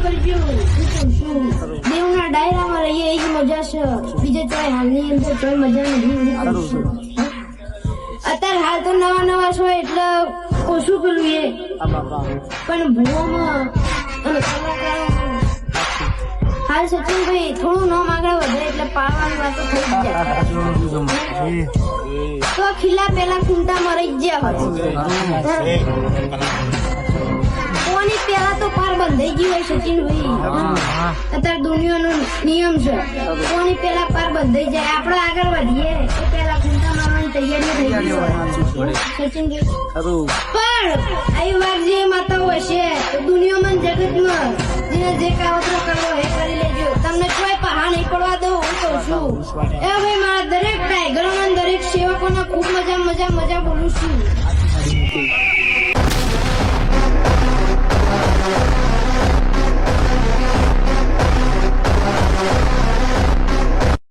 કરજો. શું કહું છું? દેવના ડાયરામાં રહીએ એ જ મજા છે. બીજે ચોય હાલની અંદર ચોય મજા નથી. શું કહું છું? અત્યારે હાલ તો નવા છો એટલે ઓછું પેલું એ પણ ભણવામાં અને કલાકારોમાં હાલ સચિનભાઈ થોડું નામ આગળ વધે એટલે પાડવાની વાતો થઈ જાય. તો ખીલા પેલા ખૂંટામાં રહી ગયા હોય. કોની પેલા તો પાર બંધાઈ ગઈ હોય સચિનભાઈ. અત્યારે દુનિયાનો નિયમ છે કોની પેલા પાર બંધાઈ જાય. આપણે આગળ વધીએ એ પેલા ખૂંટા મારવાની તૈયારી થઈ ગઈ હોય સચિનભાઈ. પણ આવી વાત જે માતાઓ હશે તો દુનિયામાં જગતમાં જેને જે કાવતરો કરવો એ કરી લેજો. તમને કોઈ પહાડ નહીં પડવા દઉં. હું કહું છું એ ભાઈ મારા દરેક ટાઈગરોના દરેક સેવકોને ખૂબ મજા બોલું છું.